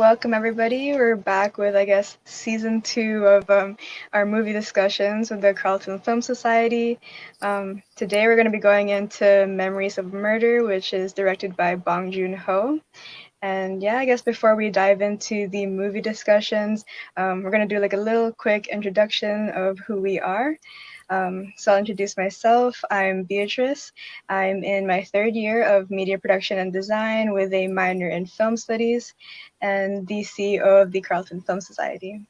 welcome everybody. We're back with, I guess, season two of our movie discussions with the Carleton Film Society. Today we're going to be going into Memories of Murder, which is directed by Bong Joon-Ho. And yeah, I guess before we dive into the movie discussions, we're going to do like a little quick introduction of who we are. So I'll introduce myself. I'm Beatrice. I'm in my third year of media production and design with a minor in film studies and the CEO of the Carleton Film Society.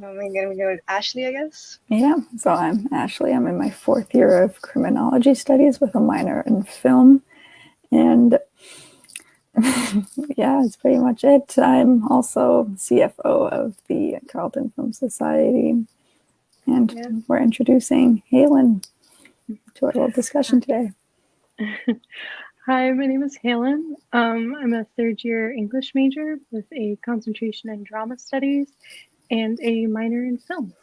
I'm going to go with Ashley, I guess. Yeah, so I'm Ashley. I'm in my fourth year of criminology studies with a minor in film. And yeah, that's pretty much it. I'm also CFO of the Carleton Film Society. And we're introducing Halen to our little discussion today. Hi, my name is Halen. I'm a third year English major with a concentration in drama studies and a minor in film.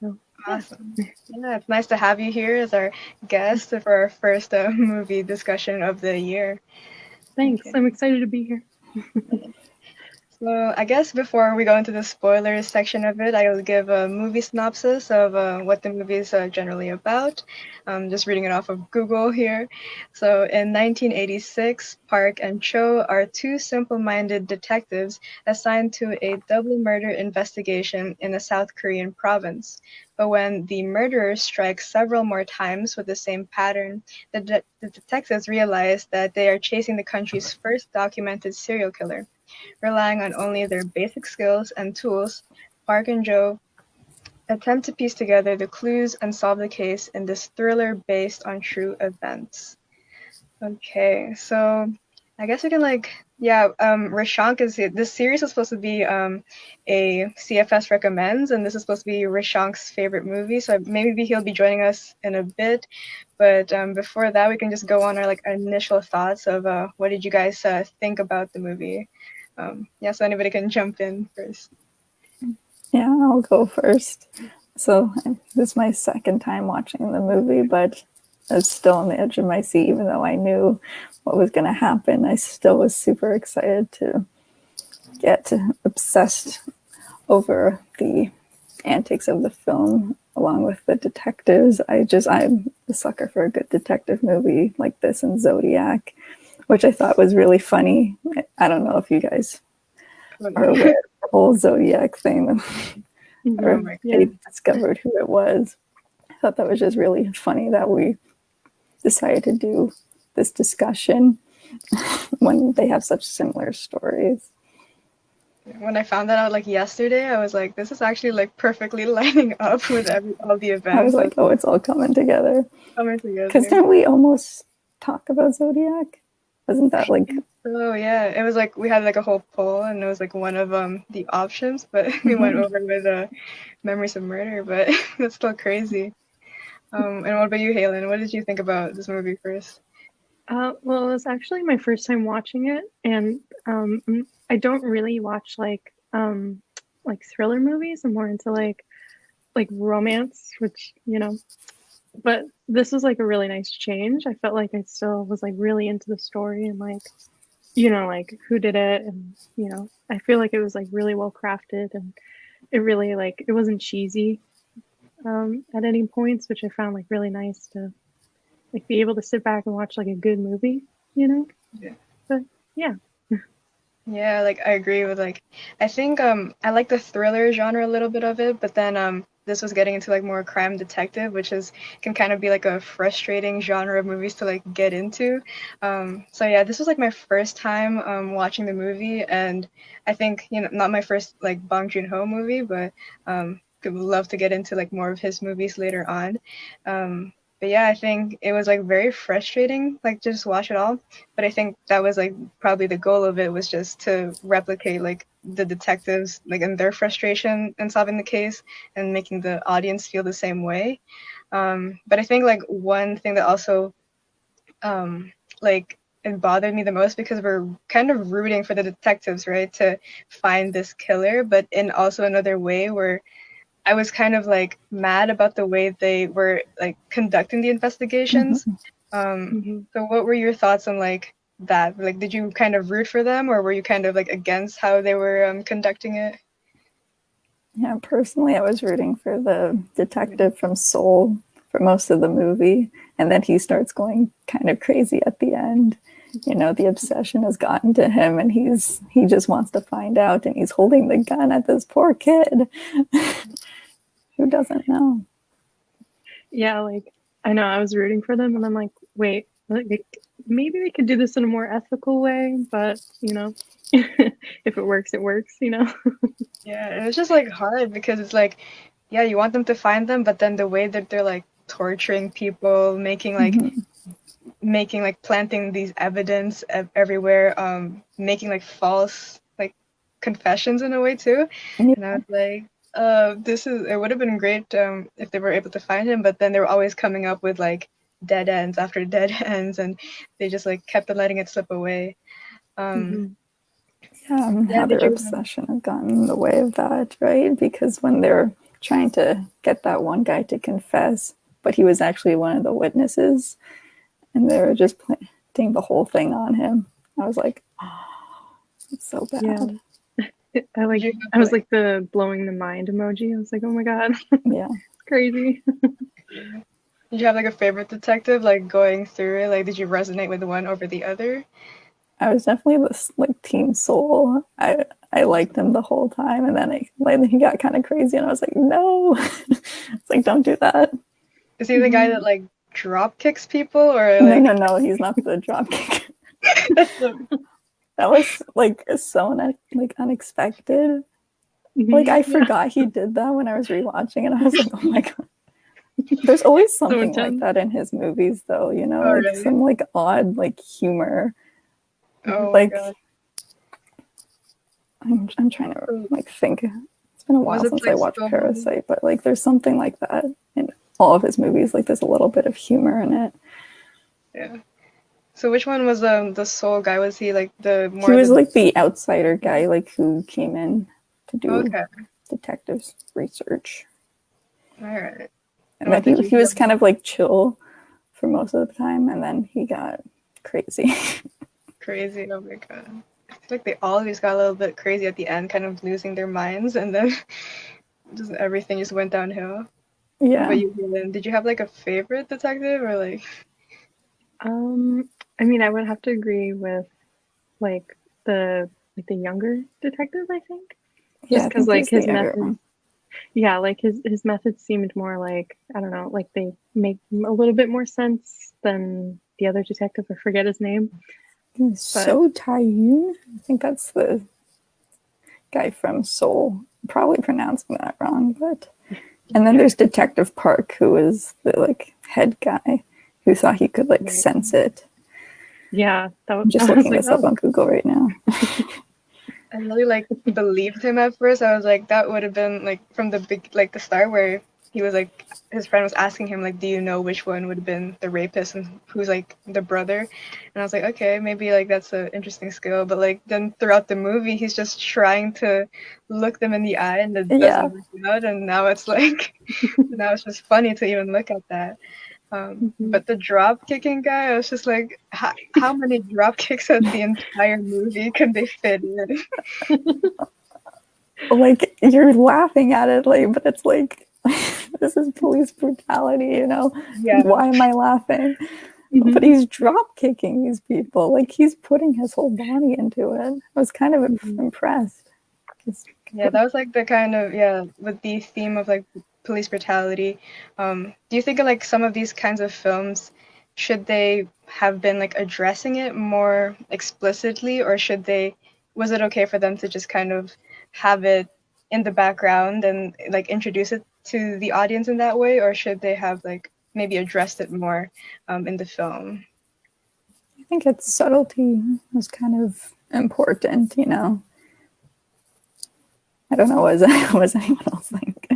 So, awesome. Yeah, it's nice to have you here as our guest for our first movie discussion of the year. Thanks. Okay. I'm excited to be here. So I guess before we go into the spoilers section of it, I will give a movie synopsis of what the movie is generally about. Just reading it off of Google here. So in 1986, Park and Cho are two simple-minded detectives assigned to a double murder investigation in a South Korean province. But when the murderers strike several more times with the same pattern, the detectives realize that they are chasing the country's first documented serial killer. Relying on only their basic skills and tools, Park and Joe attempt to piece together the clues and solve the case in this thriller based on true events. Okay, so I guess we can Rishaank this series is supposed to be a CFS recommends, and this is supposed to be Rishaank's favorite movie, so maybe he'll be joining us in a bit. But before that, we can just go on our initial thoughts of what did you guys think about the movie. So anybody can jump in first. Yeah, I'll go first. So this is my second time watching the movie, but I was still on the edge of my seat, even though I knew what was going to happen. I still was super excited to get obsessed over the antics of the film, along with the detectives. I'm a sucker for a good detective movie like this and Zodiac, which I thought was really funny. I don't know if you guys are aware of the whole Zodiac thing, or they discovered who it was. I thought that was just really funny that we decided to do this discussion when they have such similar stories. When I found that out yesterday, I was like, this is actually perfectly lining up with all the events. I was like, oh, it's all coming together. Because didn't we almost talk about Zodiac? Wasn't that Oh yeah, it was we had a whole poll, and it was one of the options, but we went over with Memories of Murder, but that's still crazy. And what about you, Halen? What did you think about this movie first? Well, it was actually my first time watching it, and I don't really watch thriller movies. I'm more into like romance, which but this was a really nice change. I felt like I still was really into the story and who did it, and I feel like it was really well crafted, and it really it wasn't cheesy at any points, which I found really nice to be able to sit back and watch a good movie, Yeah. But yeah. Yeah, I agree with I think I like the thriller genre a little bit of it, but then this was getting into more crime detective, which can kind of be a frustrating genre of movies to get into. So yeah, this was my first time watching the movie, and I think not my first Bong Joon-ho movie, but would love to get into more of his movies later on. But yeah, I think it was very frustrating, to just watch it all. But I think that was probably the goal of it, was just to replicate the detectives and their frustration in solving the case and making the audience feel the same way. But I think one thing that also it bothered me the most, because we're kind of rooting for the detectives, right, to find this killer, but in also another way where I was kind of mad about the way they were conducting the investigations. So what were your thoughts on that? Like, did you kind of root for them, or were you kind of like against how they were conducting it? Yeah, personally, I was rooting for the detective from Seoul for most of the movie, and then he starts going kind of crazy at the end. You know, the obsession has gotten to him, and he just wants to find out, and he's holding the gun at this poor kid who doesn't know. Yeah, like I know I was rooting for them, and I'm like, wait, like, maybe we could do this in a more ethical way, but you know, if it works, it works, you know. Yeah, and it's just like hard because it's like, yeah, you want them to find them, but then the way that they're like torturing people, making like planting these evidence everywhere, making like false like confessions in a way too. Yeah. And I was like, it would have been great if they were able to find him, but then they were always coming up with like dead ends after dead ends, and they just like kept on letting it slip away. Mm-hmm. Yeah, and Yeah, how did their you? obsession had gotten in the way of that, right? Because when they're trying to get that one guy to confess, but he was actually one of the witnesses, and they were just putting the whole thing on him. I was like, oh, it's so bad. Yeah. Did you I have, was like the blowing the mind emoji. I was like, oh my god, Yeah. it's crazy. did you have like a favorite detective like going through it? Like, did you resonate with one over the other? I was definitely this like Team Soul. I liked him the whole time, and then he got kind of crazy, and I was like, no, it's like don't do that. Is he the guy that like drop kicks people or No, no, like? no, he's not the dropkick. That's the, That was like so like unexpected. Like I forgot he did that when I was rewatching, and I was like, oh my god. There's always So something like intense. that in his movies, though. You know, oh like really? some like odd like humor. Oh my Like god. I'm trying to like think. It's been a Was while it since I like watched so? Parasite, but like there's something like that in all of his movies. Like there's a little bit of humor in it. Yeah. So which one was the soul guy? Was he like the He more was the? like the outsider guy, like who came in to do Okay. detectives research. All right. And And then what did you he was feel? kind of like chill for most of the time, and then he got crazy. Crazy? Oh my god. I feel like they always got a little bit crazy at the end, kind of losing their minds, and then just everything just went downhill. What Yeah. about you, Helen? Did you have like a favorite detective or like? I mean, I would have to agree with like the younger detective, I think. Yeah, Just I because think like he's the his younger methods, one. yeah, like his methods seemed more like, I don't know, like they make a little bit more sense than the other detective. I forget his name, but Seo Tae-yoon? I think that's the guy from Seoul. Probably pronouncing that wrong, but and then yeah, there's Detective Park, who is the like head guy who thought he could like right. sense it. Yeah, that was, I'm just I was looking like, this up oh, on Google right now. I really like believed him at first. I was like, that would have been like from the big like the start where he was like his friend was asking him like, do you know which one would have been the rapist and who's like the brother? And I was like, okay, maybe like that's an interesting skill. But like then throughout the movie, he's just trying to look them in the eye and it Yeah. doesn't work out. And now it's like now it's just funny to even look at that. mhm. But the drop kicking guy, I was just like, how many drop kicks of the entire movie can they fit in? Like you're laughing at it, like, but it's like this is police brutality, you know? Yeah. Why am I laughing? But Mhm. he's drop kicking these people. Like he's putting his whole body into it. I was kind of Mhm. impressed. Yeah, that was like the kind of yeah with the theme of like police brutality. Do you think like some of these kinds of films should they have been like addressing it more explicitly, or should they? Was it okay for them to just kind of have it in the background and like introduce it to the audience in that way, or should they have like maybe addressed it more in the film? I think its subtlety was kind of important, you know. I don't know, was anyone else think?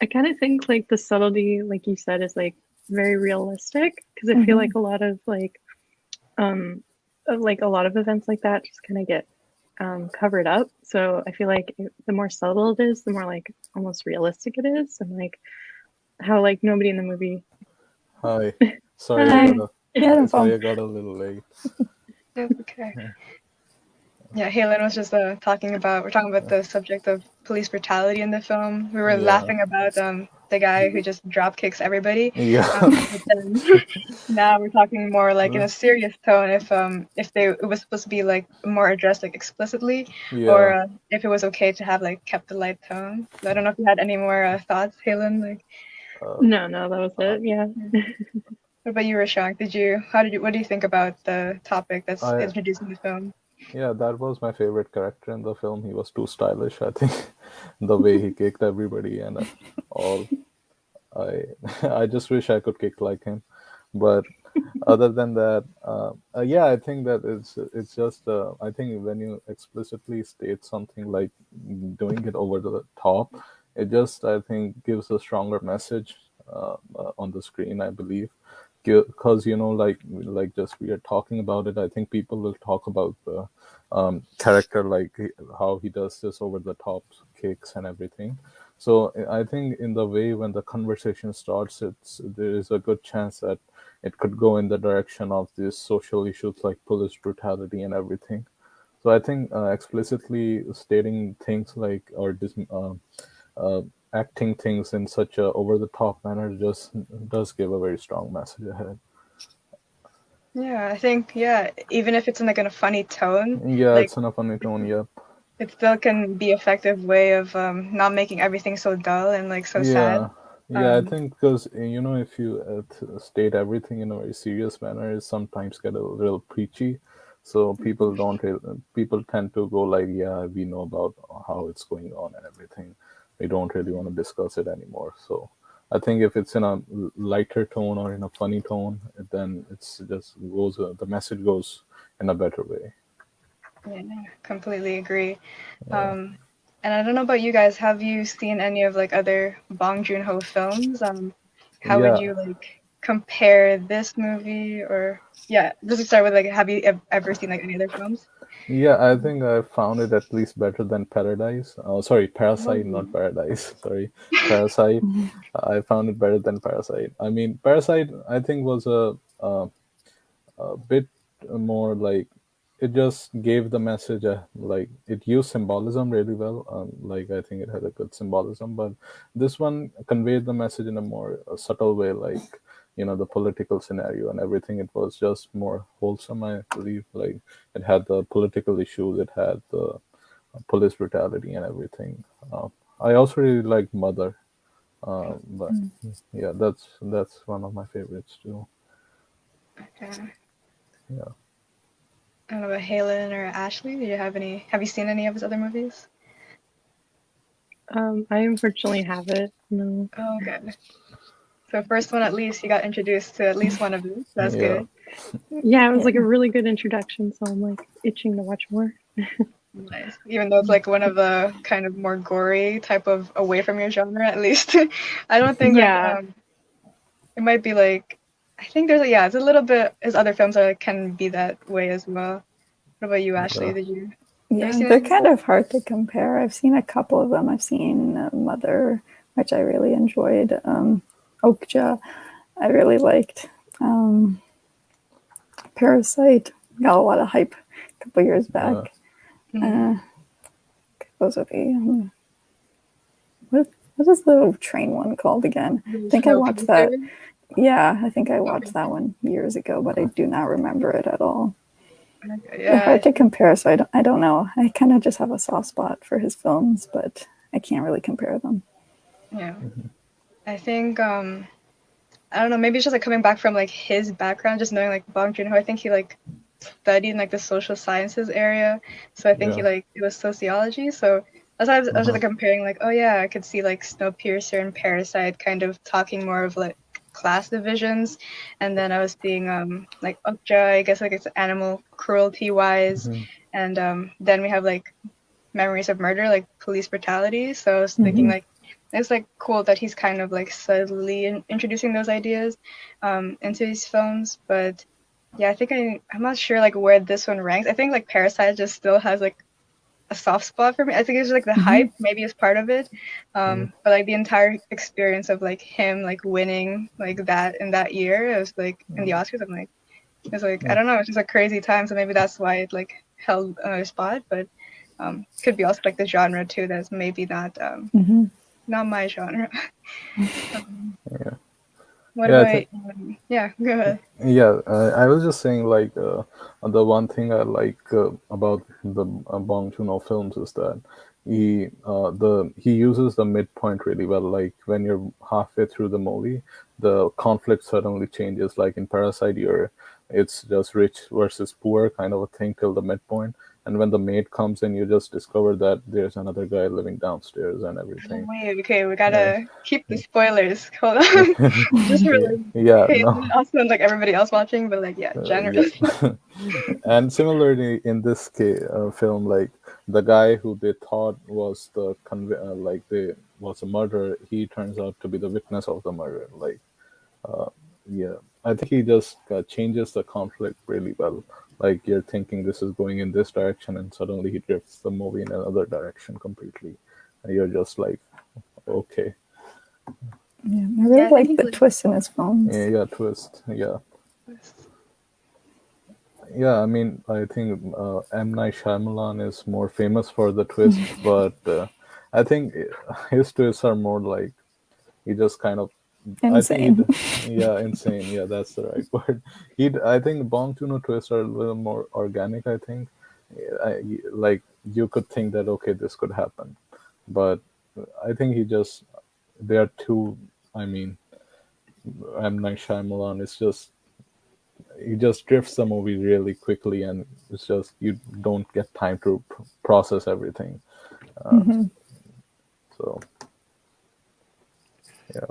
I kind of think like the subtlety, like you said, is like very realistic because I feel Mm-hmm. like like a lot of events like that just kind of get covered up. So I feel like the more subtle it is, the more like almost realistic it is, and like how like nobody in the movie. Hi. Sorry, Hi. Yeah, no sorry, problem. I got a little late. Okay. Yeah, Halen was just we're talking about the subject of police brutality in the film. We were Yeah. laughing about the guy who just drop kicks everybody. Yeah. But then now we're talking more like in a serious tone if it was supposed to be like more addressed like explicitly, or Yeah. if it was okay to have like kept the light tone. So I don't know if you had any more thoughts, Halen. Like, No, that was it. Yeah. what about you, Rishaank? What do you think about the topic that's I introduced in the film? Yeah, that was my favorite character in the film. He was too stylish, I think. The way he kicked everybody and all. I I just wish I could kick like him. But other than that, yeah, I think that it's just I think when you explicitly state something like doing it over the top, it just I think gives a stronger message on the screen, I believe, because like just we are talking about it. I think people will talk about the character, like how he does this over the top kicks and everything. So I think in the way when the conversation starts, there is a good chance that it could go in the direction of these social issues like police brutality and everything. So I think explicitly stating things like uh, acting things in such a over the top manner just does give a very strong message ahead. Yeah, I think even if it's in like in a funny tone, Yeah, like it's in a funny tone. Yep. it still can be effective way of not making everything so dull and like so sad. Yeah, yeah. I Um, think because if you state everything in a very serious manner, it sometimes get a little preachy. So people tend to go like, yeah, we know about how it's going on and everything. We don't really want to discuss it anymore. So I think if it's in a lighter tone or in a funny tone, then it's just goes the message goes in a better way. yeah, completely agree. Yeah. And I don't know about you guys, have you seen any of like other Bong Joon-ho films? How would Yeah. you like compare this movie or yeah, just to start with like have you ever seen like any other films? Yeah, I think I found it at least better than Paradise. Oh, sorry, Parasite, not Oh. Paradise. Sorry, Parasite. I found it better than Parasite. I mean, Parasite, I think was a bit more like it just gave the message like it used symbolism really well, like I think it had a good symbolism, but this one conveyed the message in a more subtle way, like the political scenario and everything. It was just more wholesome, I believe. Like it had the political issues, it had the police brutality and everything. I also really like Mother, but yeah, that's one of my favorites too. Okay. Yeah. I don't know about Halen or Ashley. Have you seen any of his other movies? I unfortunately have it. No. Oh, okay. So first one at least you got introduced to at least one of these. That's Yeah. good. Yeah, it was Yeah. like a really good introduction, so I'm like itching to watch more. Nice. Even though it's like one of the kind of more gory type of away from your genre, at least. I don't think like Yeah. it might be like I think there's it's a little bit his other films are can be that way as well. What about you, Ashley? Yeah. Have you Yeah, seen they're any? kind of hard to compare. I've seen a couple of them. I've seen Mother, which I really enjoyed. Okja, I really liked. Parasite got a lot of hype a couple years Yeah. back. Those are the what is the train one called again? I think I watched that. Snowpiercer? Yeah, I think I watched Okay. that one years ago, but I do not remember it at all. Okay, They're yeah, hard to compare, so I don't know. I kind of just have a soft spot for his films, but I can't really compare them. yeah. I think I don't know, maybe it's just like coming back from like his background, just knowing like Bong Joon-ho. I think he like studied in like the social sciences area, so I think he Yeah. like it was sociology. So that's why I was just Uh-huh. like comparing like, oh yeah, I could see like Snowpiercer and Parasite kind of talking more of like class divisions, and then I was seeing like Okja, I guess like it's animal cruelty wise, Mhm. and then we have like Memories of Murder, like police brutality. So I was thinking Mm-hmm. like it's like cool that he's kind of like subtly introducing those ideas into his films. But yeah, I think I'm not sure like where this one ranks. I think like Parasite just still has like a soft spot for me. I think it's like the Mm-hmm. hype maybe is part of it. But like the entire experience of like him like winning like that in that year, it was like in the Oscars. I'm like, It's like I don't know, it's just a crazy time, so maybe that's why it like held another spot. But could be also like the genre too. That's maybe not my genre. Yeah. What Yeah, I about think. yeah? Go ahead. Yeah, I was just saying, like, the one thing I like about the Bong Joon-ho films is that he uses the midpoint really well. Like when you're halfway through the movie, the conflict suddenly changes. Like in Parasite, it's just rich versus poor kind of a thing till the midpoint, and when the maid comes in, you just discover that there's another guy living downstairs and everything. Wait, okay, we Yeah, gotta keep the spoilers. Hold on, just for yeah, like yeah, no. Halen also and like everybody else watching, but like yeah, Yeah. generally. And similarly, in this film, like the guy who they thought was like they was a murderer, he turns out to be the witness of the murder. Like, yeah, I think he just changes the conflict really well. Like you're thinking this is going in this direction, and suddenly he drifts the movie in another direction completely, and you're just like, okay, Yeah, I Yeah, really I think like he's the like. twists in his films. yeah, yeah, twist, yeah. Yeah, I mean, I think M. Night Shyamalan is more famous for the twists, but I think his twists are more like he just kind of. I think Insane. yeah, insane. Yeah, that's the right word. I think Bong Joon-ho twists are a little more organic. I think, like you could think that okay, this could happen, but I think he just there are two. I mean, M. Night Shyamalan is just he just drifts the movie really quickly, and it's just you don't get time to process everything. Uh, Hmm. so yeah,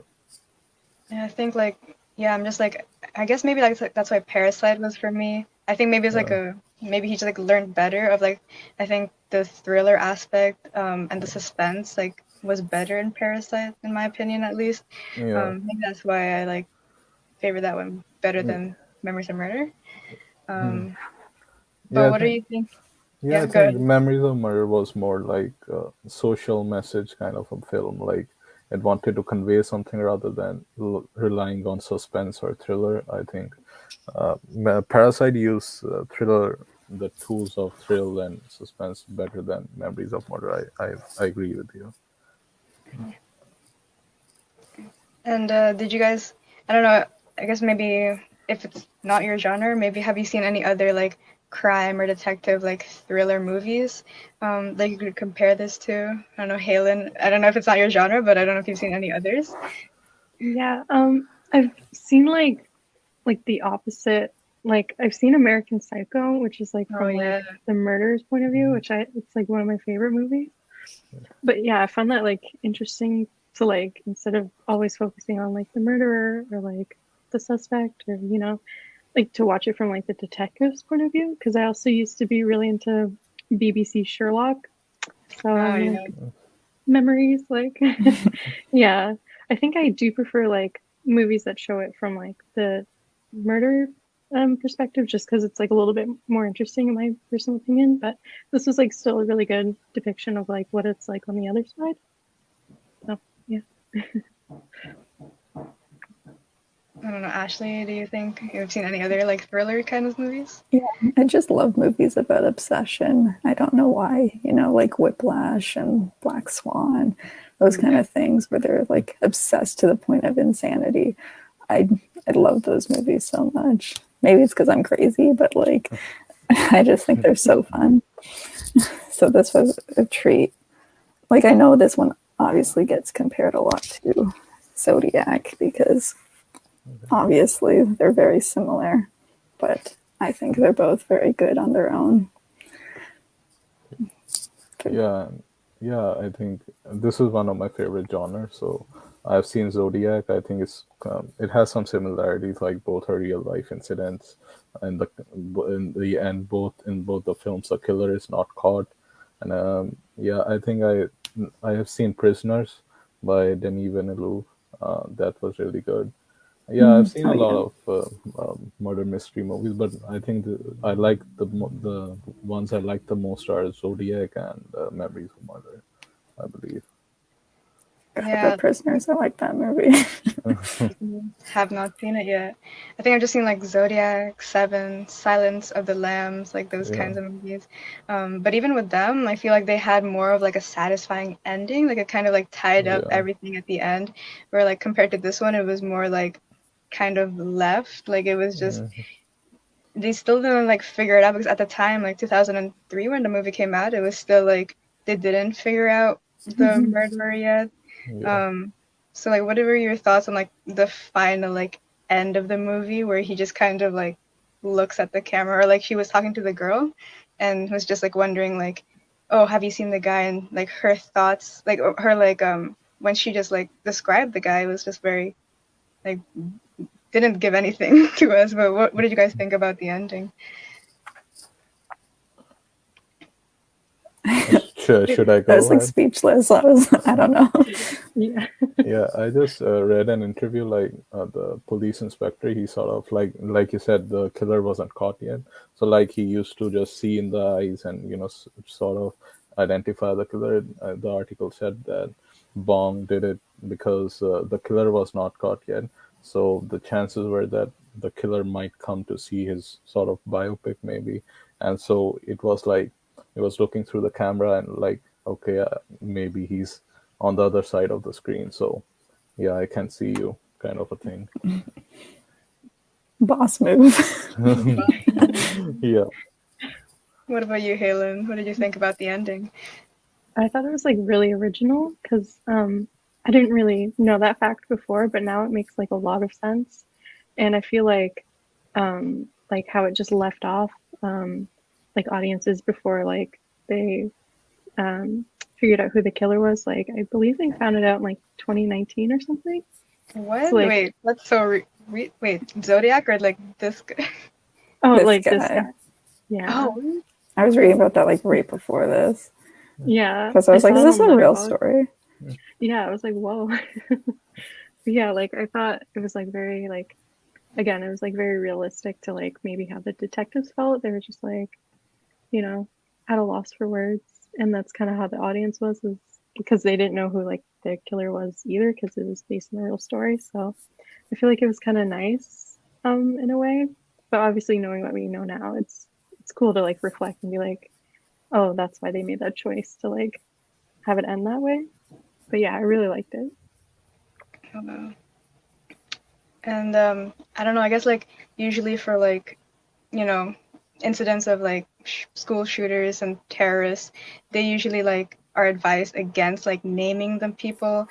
Yeah, I think like yeah, I'm just like I guess maybe that's why Parasite was for me. I think maybe it's like yeah, a maybe he just like learned better of like I think the thriller aspect and the suspense like was better in Parasite in my opinion at least. yeah, Maybe that's why I like favor that one better yeah. than Memories of Murder. Um, Yeah, but I what do think you think? yeah, I Yeah, go think ahead. Memories of Murder was more like a social message kind of a film. Like it wanted to convey something rather than relying on suspense or thriller. I think Parasite used the tools of thrill and suspense better than Memories of Murder. I agree with you. And did you guys? I don't know. I guess maybe if it's not your genre, maybe have you seen any other like crime or detective like thriller movies that you could compare this to? I don't know, Halen. I don't know if it's not your genre, but I don't know if you've seen any others. Yeah, I've seen like the opposite. Like I've seen American Psycho, which is like Oh from like yeah. the murderer's point of view, which it's like one of my favorite movies. But yeah, I found that like interesting to like instead of always focusing on like the murderer or like the suspect or like to watch it from like the detective's point of view because I also used to be really into BBC Sherlock. So Oh I'm yeah. like memories like yeah, I think I do prefer like movies that show it from like the murder perspective just because it's like a little bit more interesting in my personal opinion, but this was like still a really good depiction of like what it's like on the other side. So yeah. I don't know, Ashley. Do you think you've seen any other like thriller kind of movies? Yeah, I just love movies about obsession. I don't know why, like Whiplash and Black Swan, those kind of things where they're like obsessed to the point of insanity. I I love those movies so much. Maybe it's because I'm crazy, but like I just think they're so fun. So this was a treat. Like I know this one obviously gets compared a lot to Zodiac because obviously they're very similar, but I think they're both very good on their own. Yeah, yeah. I think this is one of my favorite genres. So I've seen Zodiac. I think it has some similarities, like both are real life incidents, and both the films, the killer is not caught. And yeah, I think I have seen Prisoners by Denis Villeneuve. That was really good. Yeah, I've seen a Oh lot yeah, of murder mystery movies, but I think I like the ones I like the most are Zodiac and Memories of Murder, I believe. forgot Yeah. about Prisoners. I like that movie. Have not seen it yet. I think I've just seen like Zodiac, Seven, Silence of the Lambs, like those Yeah. kinds of movies. But even with them, I feel like they had more of like a satisfying ending. Like it kind of like tied up Yeah. everything at the end. Where like compared to this one, it was more like kind of left. Like it was just they still didn't like figure it out because at the time, like 2003 when the movie came out, it was still like they didn't figure out the murderer yet. Yeah. So like what were your thoughts on like the final like end of the movie where he just kind of like looks at the camera or like she was talking to the girl and was just like wondering like, oh, have you seen the guy? And like her thoughts like her like when she just like described the guy was just very like didn't give anything to us. But what did you guys think about the ending? Should I I go was like ahead? speechless. I don't know. Yeah. Yeah, I just read an interview like the police inspector. He sort of like you said, the killer wasn't caught yet. So like he used to just see in the eyes and sort of identify the killer. The article said that Bong did it because the killer was not caught yet. So the chances were that the killer might come to see his sort of biopic maybe, and so it was like he was looking through the camera and like, okay, maybe he's on the other side of the screen. So yeah, I can see you kind of a thing. Boss move. Yeah. What about you, Halen? What did you think about the ending? I thought it was like really original because I didn't really know that fact before, but now it makes like a lot of sense. And I feel like how it just left off like audiences before like they figured out who the killer was. Like I believe they found it out in like 2019 or something. What? So, like, Wait, that's so wait, Zodiac or like this guy? oh, This like this guy. guy. Yeah. Oh, I was reading about that like right before this Yeah. because I was like, saw "Is it this on a real Letterboxd. story?" Yeah, I was like, whoa. But yeah, like I thought it was like very like again, it was like very realistic to like maybe how the detectives felt. They were just like, you know, at a loss for words. And that's kind of how the audience was because they didn't know who like the killer was either because it was based on a real story. So I feel like it was kind of nice in a way. But obviously knowing what we know now, it's cool to like reflect and be like, oh, that's why they made that choice to like have it end that way. But yeah, I really liked it. wow. And I don't know. I guess like usually for like you know incidents of like school shooters and terrorists, they usually like are advised against like naming the people,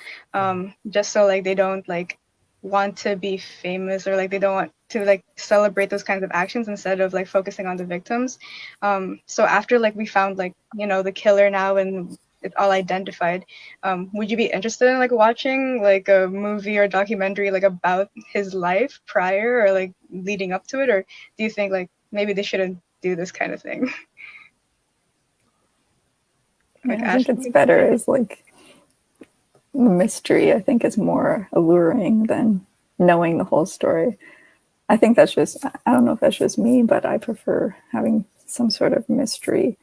just so like they don't like want to be famous or like they don't want to like celebrate those kinds of actions instead of like focusing on the victims. So after like we found like the killer now and it's all identified, would you be interested in like watching like a movie or documentary like about his life prior or like leading up to it, or do you think like maybe they shouldn't do this kind of thing? Like Yeah, I think it's Ashley? better as like mystery. I think is more alluring than knowing the whole story. I think that's just, I don't know if that's just me, but I prefer having some sort of mystery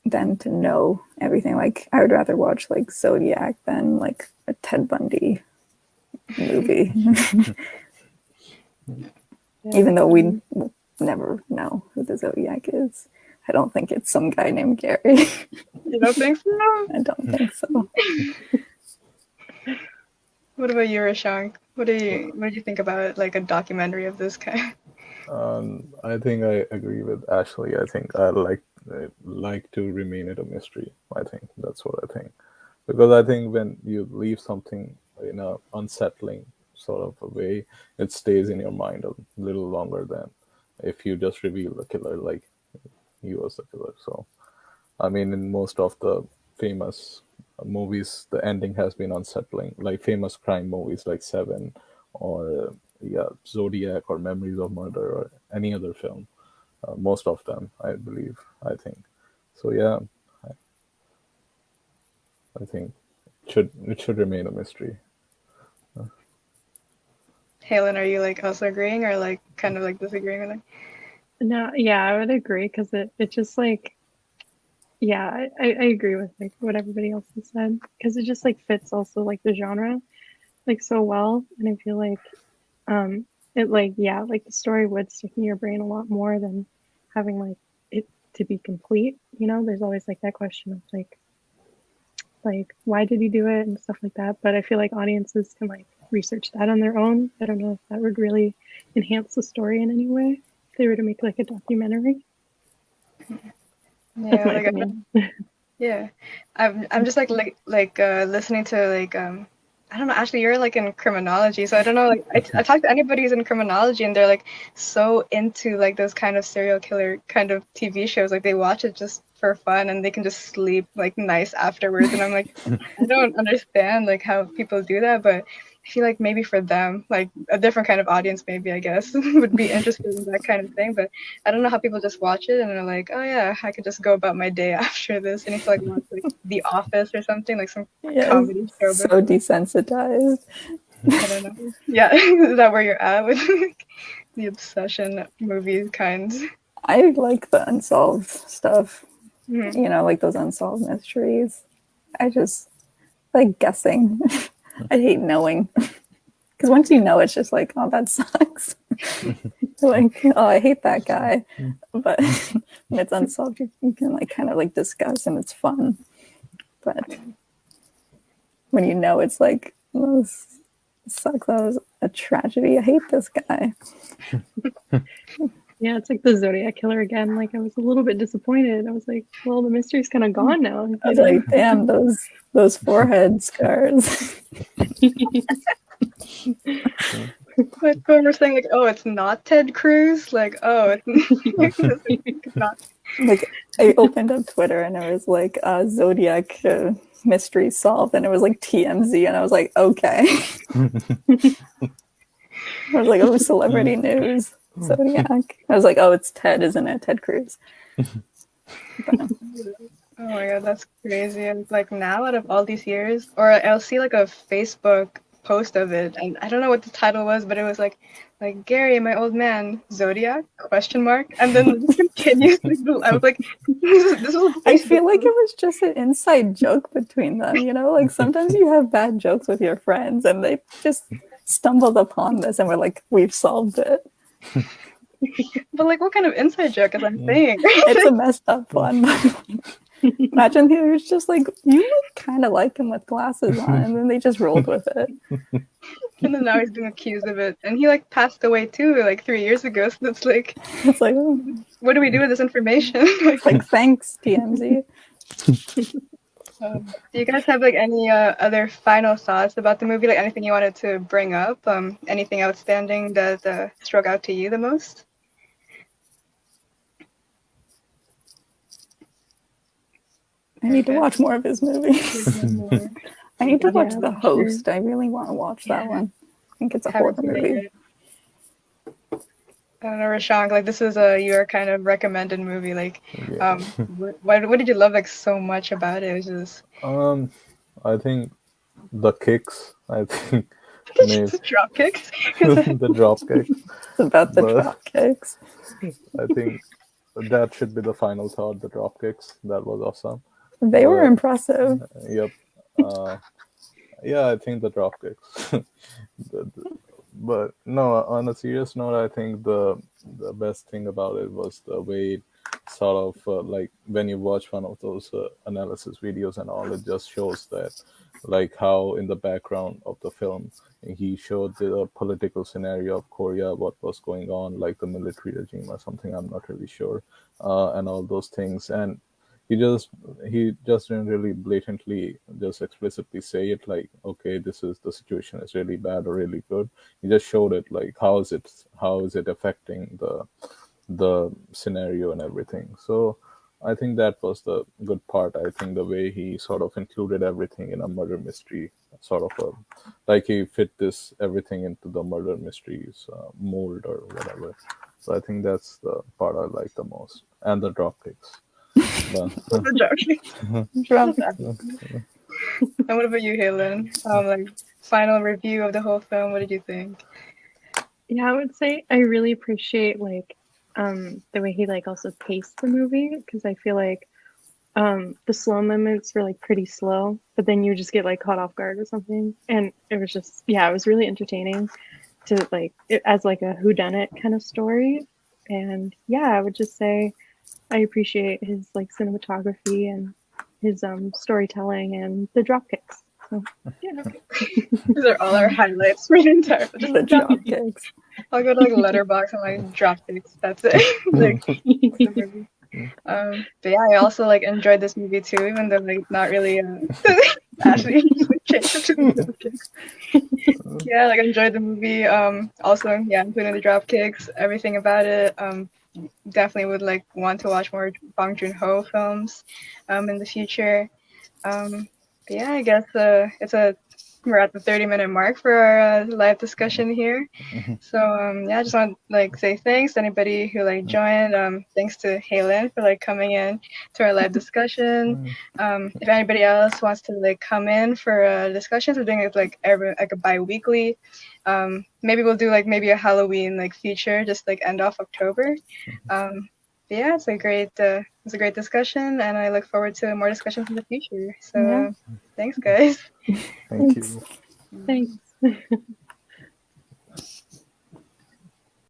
than to know everything. Like, I would rather watch like Zodiac than like a Ted Bundy movie, Yeah. even though we never know who the Zodiac is. I don't think it's some guy named Gary. You don't think so? I don't think so. What about you, Rishaank? What do you think about like a documentary of this kind? I think I agree with Ashley. I think I like to remain it a mystery. I think that's what I think, because I think when you leave something in a unsettling sort of a way, it stays in your mind a little longer than if you just reveal the killer like he was the killer. So I mean, in most of the famous movies, the ending has been unsettling, like famous crime movies like Seven or yeah, Zodiac or Memories of Murder or any other film. Most of them, I believe, I think. So yeah, I, I think it should remain a mystery. Halen, are you like also agreeing or like kind of like disagreeing with it? No, yeah, I would agree because it just like yeah, I agree with like what everybody else has said because it just like fits also like the genre like so well, and I feel like um it like yeah like the story would stick in your brain a lot more than having like it to be complete. You know, there's always like that question of like why did he do it and stuff like that. But I feel like audiences can like research that on their own. I don't know if that would really enhance the story in any way if they were to make like a documentary. That's Yeah, my like opinion. yeah, I'm just like listening to like I don't know. Actually, you're like in criminology, so I don't know. Like I talk to anybody who's in criminology, and they're like so into like those kind of serial killer kind of TV shows. Like they watch it just for fun, and they can just sleep like nice afterwards. And I'm like, I don't understand like how people do that, but I feel like maybe for them, like a different kind of audience, maybe I guess would be interested in that kind of thing. But I don't know how people just watch it and they're like, oh yeah, I could just go about my day after this. And if like watch like The Office or something, like some Yeah, comedy show so before. desensitized. I don't know. Yeah, is that where you're at with like, the obsession movie kind? I like the unsolved stuff, Mhm. you know, like those unsolved mysteries. I just like guessing. I hate knowing. Because once you know, it's just like, oh, that sucks. Like, oh, I hate that guy. But when it's unsolved, you can like kind of like discuss and it's fun. But when you know, it's like, oh, this sucks. That was a tragedy. I hate this guy. Yeah, it's like the Zodiac killer again. Like I was a little bit disappointed. I was like, well, the mystery's kind of gone now. I was like, damn, those forehead scars. Like when we're saying like, oh, it's not Ted Cruz. Like, oh, it's not. Like I opened up Twitter and it was like Zodiac mystery solved, and it was like TMZ, and I was like, okay. I was like, oh, celebrity news, Zodiac. I was like, oh, it's Ted, isn't it? Ted Cruz. But, Oh my god, that's crazy. And like now, out of all these years, or I'll see like a Facebook post of it, and I don't know what the title was, but it was like Gary, my old man, Zodiac question mark, and then it just continues. I was like, this was a I Facebook feel like it post. was just an inside joke between them, you know? Like sometimes you have bad jokes with your friends and they just stumbled upon this and we're like, we've solved it. But like, what kind of inside joke is I'm saying? It's a messed up one. Imagine he was just like, you look kind of like him with glasses on, and then they just rolled with it. And then now he's being accused of it, and he like passed away too, like 3 years ago. So it's like, It's like, oh, what do we do with this information? like thanks, TMZ. Do you guys have like any other final thoughts about the movie? Like anything you wanted to bring up? Anything outstanding that struck out to you the most? I need to watch more of his movies. I need to watch Yeah, The for sure. Host. I really want to watch that one. I think it's a Haven't horror seen it movie. yet. I don't know, Rishaank, like this is your kind of recommended movie. Like, Yeah. what did you love like so much about it? It was just I think the kicks. I think maybe just drop kicks. the drop kicks. It's about the But drop kicks. I think that should be the final thought. The drop kicks. That was awesome. They were But impressive. yep. Uh, yeah, I think the drop kicks. But no, on a serious note, I think the best thing about it was the way it sort of like when you watch one of those analysis videos and all, it just shows that like how in the background of the film he showed the political scenario of Korea, what was going on, like the military regime or something. I'm not really sure, and all those things. And he just he just didn't really blatantly just explicitly say it like, okay, this is the situation is really bad or really good. He just showed it like how is it affecting the scenario and everything. So I think that was the good part. I think the way he sort of included everything in a murder mystery, sort of like he fit this everything into the murder mysteries mold or whatever. So I think that's the part I like the most, and the dropkicks. But The joke. Drop And what about you, Halen? Like final review of the whole film. What did you think? Yeah, I would say I really appreciate like the way he like also paced the movie because I feel like the slow moments were like pretty slow, but then you just get like caught off guard or something, and it was just it was really entertaining to like it as like a whodunit kind of story. And yeah, I would just say I appreciate his like cinematography and his storytelling and the dropkicks. So yeah, These are all our highlights for the entire. Just The drop kicks. I'll go to like Letterboxd and like dropkicks. That's it. Like the movie. But yeah, I also like enjoyed this movie too, even though like not really. Actually, changed it to the dropkicks. Yeah, like enjoyed the movie. Also, yeah, including the dropkicks, everything about it. Definitely would like want to watch more Bong Joon-Ho films, in the future. But yeah, I guess we're at the 30-minute mark for our live discussion here. So yeah, I just want to like say thanks to anybody who like joined. Thanks to Halen for like coming in to our live discussion. If anybody else wants to like come in for discussions, we're doing it like a bi-weekly. Maybe we'll do like maybe a Halloween like feature, just like end off October. But yeah, it's a great discussion, and I look forward to more discussions in the future. So thanks, guys. Thank Thanks. you. thanks.